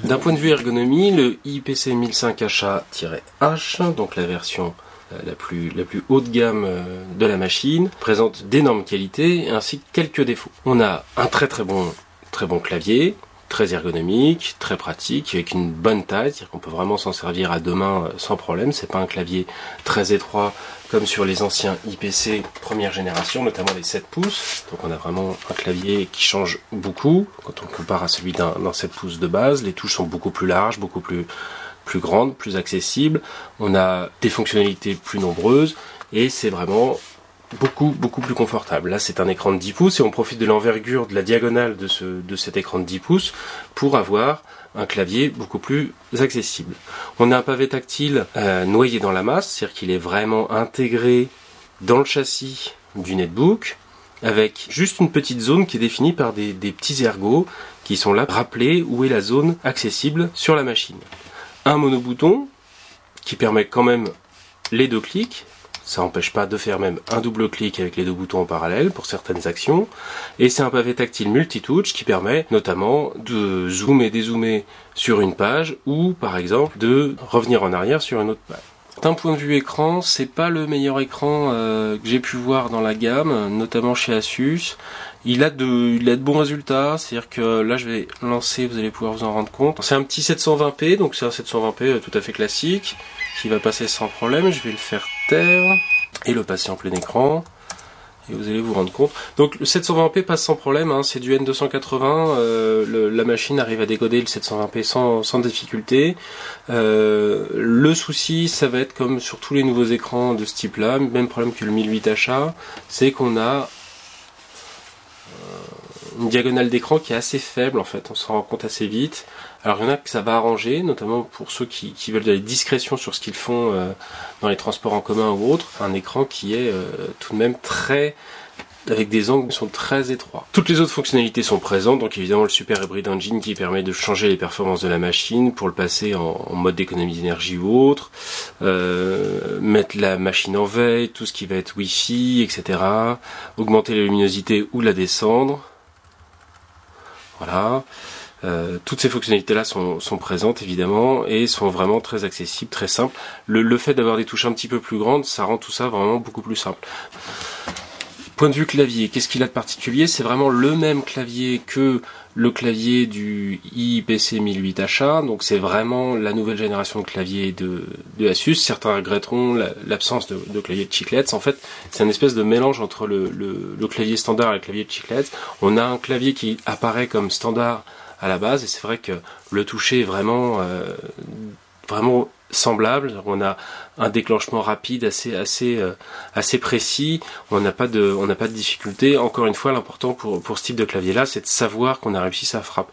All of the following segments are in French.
D'un point de vue ergonomie, le IPC 1005HA-H, donc la version la plus haut de gamme de la machine, présente d'énormes qualités ainsi que quelques défauts. On a un très bon clavier, très ergonomique, très pratique, avec une bonne taille, c'est-à-dire qu'on peut vraiment s'en servir à deux mains sans problème. C'est pas un clavier très étroit comme sur les anciens IPC première génération, notamment les 7 pouces. Donc on a vraiment un clavier qui change beaucoup quand on compare à celui d'un 7 pouces de base. Les touches sont beaucoup plus larges, beaucoup plus grandes, plus accessibles. On a des fonctionnalités plus nombreuses et c'est vraiment beaucoup plus confortable. Là c'est un écran de 10 pouces et on profite de l'envergure de la diagonale de cet écran de 10 pouces pour avoir un clavier beaucoup plus accessible. On a un pavé tactile noyé dans la masse, c'est-à-dire qu'il est vraiment intégré dans le châssis du netbook, avec juste une petite zone qui est définie par des petits ergots qui sont là pour rappeler où est la zone accessible sur la machine. Un monobouton qui permet quand même les deux clics. Ça n'empêche pas de faire même un double clic avec les deux boutons en parallèle pour certaines actions. Et c'est un pavé tactile multitouch qui permet notamment de zoomer et dézoomer sur une page ou par exemple de revenir en arrière sur une autre page. D'un point de vue écran, c'est pas le meilleur écran que j'ai pu voir dans la gamme, notamment chez Asus. Il a de bons résultats, c'est-à-dire que là je vais lancer, vous allez pouvoir vous en rendre compte. C'est un petit 720p, donc c'est un 720p tout à fait classique, qui va passer sans problème. Je vais le faire taire et le passer en plein écran. Et vous allez vous rendre compte. Donc le 720p passe sans problème, hein, c'est du N280, la machine arrive à décoder le 720p sans difficulté. Le souci, ça va être comme sur tous les nouveaux écrans de ce type-là, même problème que le 1008HA, c'est qu'on a une diagonale d'écran qui est assez faible en fait, on s'en rend compte assez vite. Alors il y en a que ça va arranger, notamment pour ceux qui veulent de la discrétion sur ce qu'ils font dans les transports en commun ou autres, un écran qui est tout de même avec des angles qui sont très étroits. Toutes les autres fonctionnalités sont présentes, donc évidemment le Super Hybrid Engine qui permet de changer les performances de la machine pour le passer en mode d'économie d'énergie ou autre, mettre la machine en veille, tout ce qui va être Wi-Fi, etc. Augmenter la luminosité ou la descendre. Voilà. Toutes ces fonctionnalités-là sont présentes évidemment et sont vraiment très accessibles, très simples. Le fait d'avoir des touches un petit peu plus grandes, ça rend tout ça vraiment beaucoup plus simple. Point de vue clavier, qu'est-ce qu'il a de particulier? C'est vraiment le même clavier que le clavier du IPC 1008HA, donc c'est vraiment la nouvelle génération de clavier de Asus. Certains regretteront l'absence de clavier de chiclets. En fait, c'est une espèce de mélange entre le clavier standard et le clavier de chiclets. On a un clavier qui apparaît comme standard à la base, et c'est vrai que le toucher est vraiment semblable. On a un déclenchement rapide assez précis. On n'a pas de difficulté. Encore une fois, l'important pour ce type de clavier là, c'est de savoir qu'on a réussi sa frappe.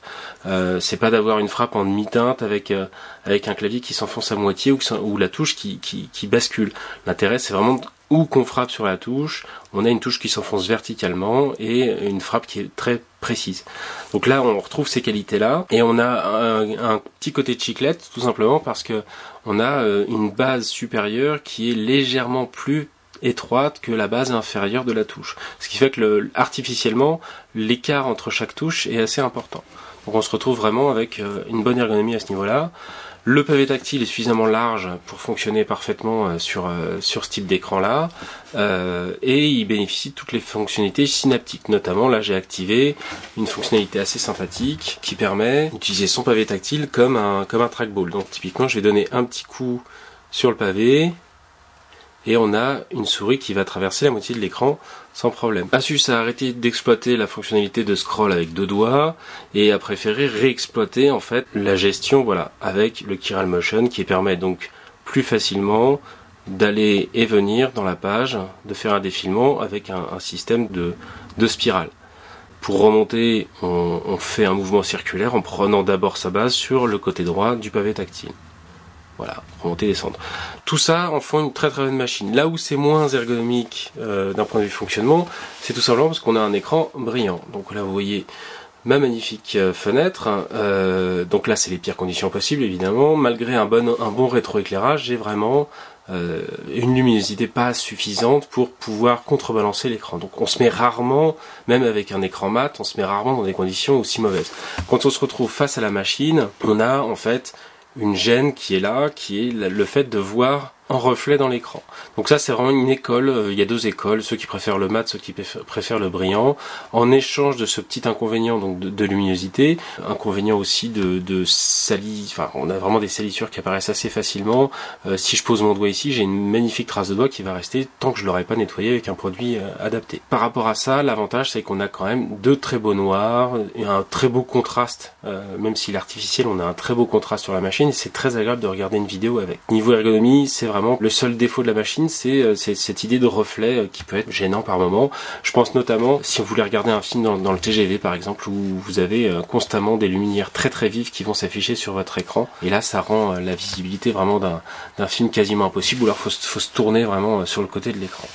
C'est pas d'avoir une frappe en demi-teinte avec un clavier qui s'enfonce à moitié ou la touche qui bascule. L'intérêt, c'est vraiment où qu'on frappe sur la touche, on a une touche qui s'enfonce verticalement et une frappe qui est très précise. Donc là, on retrouve ces qualités-là et on a un petit côté de chiclette, tout simplement parce que on a une base supérieure qui est légèrement plus étroite que la base inférieure de la touche. Ce qui fait que artificiellement, l'écart entre chaque touche est assez important. Donc on se retrouve vraiment avec une bonne ergonomie à ce niveau-là. Le pavé tactile est suffisamment large pour fonctionner parfaitement sur ce type d'écran-là, et il bénéficie de toutes les fonctionnalités synaptiques. Notamment, là, j'ai activé une fonctionnalité assez sympathique qui permet d'utiliser son pavé tactile comme un trackball. Donc, typiquement, je vais donner un petit coup sur le pavé, et on a une souris qui va traverser la moitié de l'écran sans problème. Asus a arrêté d'exploiter la fonctionnalité de scroll avec deux doigts et a préféré réexploiter en fait la gestion, voilà, avec le Chiral Motion qui permet donc plus facilement d'aller et venir dans la page, de faire un défilement avec un système de spirale. Pour remonter, on fait un mouvement circulaire en prenant d'abord sa base sur le côté droit du pavé tactile. Voilà, remonter, descendre. Tout ça en font une très très bonne machine. Là où c'est moins ergonomique d'un point de vue fonctionnement, c'est tout simplement parce qu'on a un écran brillant. Donc là vous voyez ma magnifique fenêtre. Donc là c'est les pires conditions possibles évidemment. Malgré un bon rétroéclairage, j'ai vraiment une luminosité pas suffisante pour pouvoir contrebalancer l'écran. Donc on se met rarement, même avec un écran mat, on se met rarement dans des conditions aussi mauvaises. Quand on se retrouve face à la machine, on a en fait une gêne qui est là, qui est le fait de voir en reflet dans l'écran. Donc ça c'est vraiment une école, il y a deux écoles, ceux qui préfèrent le mat, ceux qui préfèrent le brillant. En échange de ce petit inconvénient donc de luminosité, inconvénient aussi de enfin on a vraiment des salissures qui apparaissent assez facilement. Si je pose mon doigt ici, j'ai une magnifique trace de doigt qui va rester tant que je l'aurai pas nettoyé avec un produit adapté. Par rapport à ça, l'avantage c'est qu'on a quand même deux très beaux noirs et un très beau contraste, même si l'artificiel on a un très beau contraste sur la machine, c'est très agréable de regarder une vidéo avec. Niveau ergonomie, c'est vraiment le seul défaut de la machine, c'est cette idée de reflet qui peut être gênant par moment. Je pense notamment si on voulait regarder un film dans le TGV par exemple, où vous avez constamment des lumières très très vives qui vont s'afficher sur votre écran, et là ça rend la visibilité vraiment d'un film quasiment impossible, ou alors faut se tourner vraiment sur le côté de l'écran.